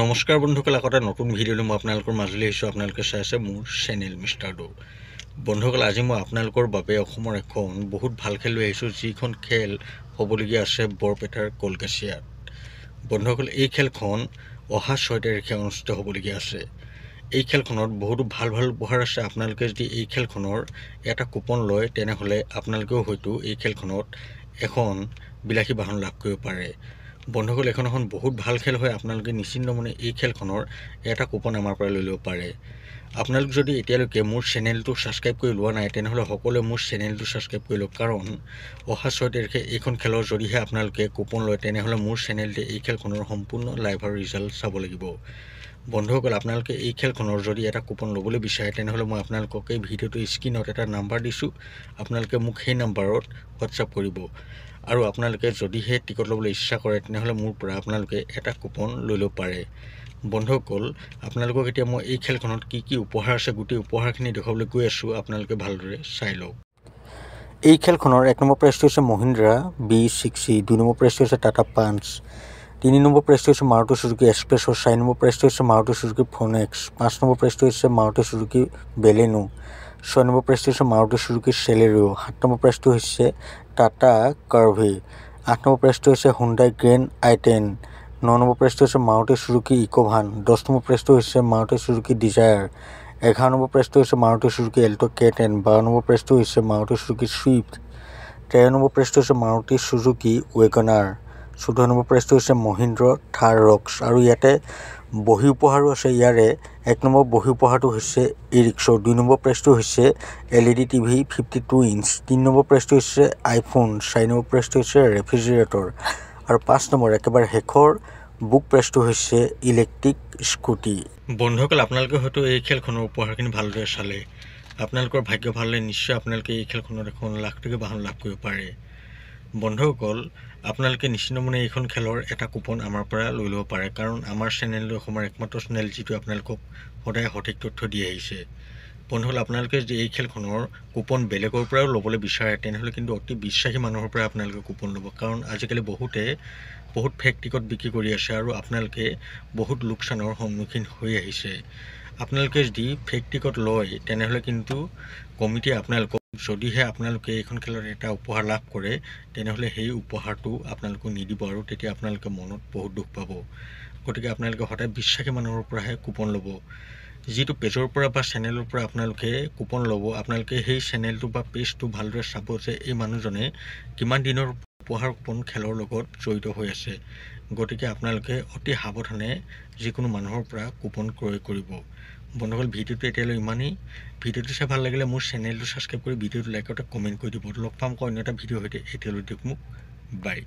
নমস্কাৰ বন্ধুসকল, এটা নতুন ভিডিঅ'লৈ মই আপোনালোকৰ মাজলৈ আহিছোঁ। আপোনালোকে চাই আছে মোৰ চেনেল মিষ্টাৰ ডো। বন্ধুসকল, আজি মই আপোনালোকৰ বাবে অসমৰ এখন বহুত ভাল খেল লৈ আহিছোঁ, যিখন খেল হ'বলগীয়া আছে বৰপেটাৰ কলকাছিয়াত। বন্ধুসকল, এই খেলখন অহা 6 তাৰিখে অনুষ্ঠিত হ'বলগীয়া আছে। এই খেলখনত বহুতো ভাল ভাল উপহাৰ আছে। আপোনালোকে যদি এই খেলখনৰ এটা কুপন লয়, তেনেহ'লে আপোনালোকেও হয়তো এই খেলখনত এখন বিলাসী বাহন লাভ কৰিব পাৰে। বন্ধুসকল, এখন বহুত ভাল খেল হয়। আপোনালোকে নিশ্চিন্ত মনে এই খেলখনৰ এটা কুপন আমাৰ পৰা লৈ ল'ব পাৰে। আপোনালোক যদি এতিয়ালৈকে মোৰ চেনেলটো ছাবস্ক্ৰাইব কৰি লোৱা নাই, তেনেহ'লে সকলোৱে মোৰ চেনেলটো ছাবস্ক্ৰাইব কৰি লওক, কাৰণ অহা 6 তাৰিখে এইখন খেলৰ যদিহে আপোনালোকে কুপন লয়, তেনেহ'লে মোৰ চেনেলতে এই খেলখনৰ সম্পূৰ্ণ লাইভ আৰু ৰিজাল্ট চাব লাগিব। বন্ধুসকল, আপোনালোকে এই খেলখনৰ যদি এটা কুপন ল'বলৈ বিচাৰে, তেনেহ'লে মই আপোনালোকক এই ভিডিঅ'টো স্ক্ৰীনত এটা নাম্বাৰ দিছোঁ। আপোনালোকে মোক সেই নাম্বাৰত হোৱাটছআপ কৰিব, আৰু আপোনালোকে যদিহে টিকট ল'বলৈ ইচ্ছা কৰে, তেনেহ'লে মোৰ পৰা আপোনালোকে এটা কুপন লৈ ল'ব পাৰে। বন্ধুসকল, আপোনালোকক এতিয়া মই এই খেলখনত কি কি উপহাৰ আছে, গোটেই উপহাৰখিনি দেখুৱাবলৈ গৈ আছোঁ। আপোনালোকে ভালদৰে চাই লওক। এই খেলখনৰ 1 নম্বৰ প্ৰাইজটো হৈছে মহিন্দ্ৰা B60, 2 নম্বৰ প্ৰাইজটো হৈছে টাটা পাঞ্চ, 3 নম্বৰ প্ৰাইজটো হৈছে মাৰুতি চুজুকি এক্সপ্ৰেছ, 4 নম্বৰ প্ৰাইজটো হৈছে মাৰুতি চুজুকি ফনেক্স, 5 নম্বৰ প্ৰাইজটো হৈছে মাৰুতি চুজুকি বেলেনো, 6 নম্বৰ প্ৰাইজটো হৈছে মাৰুতি চুজুকি চেলেৰিঅ, 7 নম্বৰ প্ৰাইজটো হৈছে টাটা কাৰ্ভি, 8 নম্বৰ প্ৰাইজটো হৈছে হুণ্ডাই গ্ৰেণ্ড i10, 9 নম্বৰ প্ৰাইজটো হৈছে মাৰুতি চুজুকি ইকোভান, 10 নম্বৰ প্ৰাইজটো হৈছে মাৰুতি চুজুকি ডিজায়াৰ, 11 নম্বৰ প্ৰাইজটো হৈছে Maruti Suzuki Alto K10, 12 number প্ৰাইজটো হৈছে মাৰুতি চুজুকি ছুইফ্ট, 13 নম্বৰ প্ৰাইজটো হৈছে মাৰুতি চুজুকি ৱেগনাৰ, 14 নম্বৰ প্ৰাইজটো হৈছে মহিন্দ্ৰ থাৰ ৰক্স। আৰু ইয়াতে বহি উপহাৰো আছে। ইয়াৰে 1 নম্বৰ বহি উপহাৰটো হৈছে ই-ৰিক্সা, 2 নম্বৰ প্ৰাইজটো হৈছে LED TV 52 ইঞ্চ, 3 নম্বৰ প্ৰাইজটো হৈছে আইফোন, 4 নম্বৰ প্ৰাইজটো হৈছে ৰেফ্ৰিজিৰেটৰ, আৰু 5 নম্বৰ একেবাৰে শেষৰ বুক প্ৰাইজটো হৈছে ইলেক্ট্ৰিক স্কুটি। বন্ধুসকল, আপোনালোকে হয়তো এই খেলখনৰ উপহাৰখিনি ভালদৰে চালে। আপোনালোকৰ ভাগ্য ভাল হ'লে নিশ্চয় আপোনালোকে এই খেলখনত এখন লাখ টকীয়া বাহন লাভ কৰিব পাৰে। বন্ধুসকল, আপোনালোকে নিশ্চিন্ত মনে এইখন খেলৰ এটা কুপন আমাৰ পৰা লৈ ল'ব পাৰে, কাৰণ আমাৰ চেনেলটো অসমৰ একমাত্ৰ চেনেল যিটো আপোনালোকক সদায় সঠিক তথ্য দি আহিছে। বন্ধুসকল, আপোনালোকে যদি এই খেলখনৰ কুপন বেলেগৰ পৰাও ল'বলৈ বিচাৰে, তেনেহ'লে কিন্তু অতি বিশ্বাসী মানুহৰ পৰা আপোনালোকে কুপন ল'ব, কাৰণ আজিকালি বহুতে বহুত ফেক টিকট বিক্ৰী কৰি আছে, আৰু আপোনালোকে বহুত লোকচানৰ সন্মুখীন হৈ আহিছে। আপোনালোকে যদি ফেক টিকট লয়, তেনেহ'লে কিন্তু কমিটিয়ে আপোনালোকক, যদিহে আপোনালোকে এইখন খেলত এটা উপহাৰ লাভ কৰে, তেনেহ'লে সেই উপহাৰটো আপোনালোকক নিদিব, আৰু তেতিয়া আপোনালোকে মনত বহুত দুখ পাব। গতিকে আপোনালোকে সদায় বিশ্বাসী মানুহৰ পৰাহে কুপন ল'ব। যিটো পেজৰ পৰা বা চেনেলৰ পৰা আপোনালোকে কুপন ল'ব, আপোনালোকে সেই চেনেলটো বা পেজটো ভালদৰে চাব যে এই মানুহজনে কিমান দিনৰ উপহাৰ কুপন খেলৰ লগত জড়িত হৈ আছে। গতিকে আপোনালোকে অতি সাৱধানে যিকোনো মানুহৰ পৰা কুপন ক্ৰয় কৰিব। বন্ধুসকল, ভিডিঅ'টো এতিয়ালৈ ইমানেই। ভিডিঅ'টো চাই ভাল লাগিলে মোৰ চেনেলটো ছাবস্ক্ৰাইব কৰি ভিডিঅ'টো লাইক আৰু কমেণ্ট কৰি দিব। লগ পাম অন্য এটা ভিডিঅ'ৰ সৈতে। এতিয়ালৈ দিয়ক মোক বাই।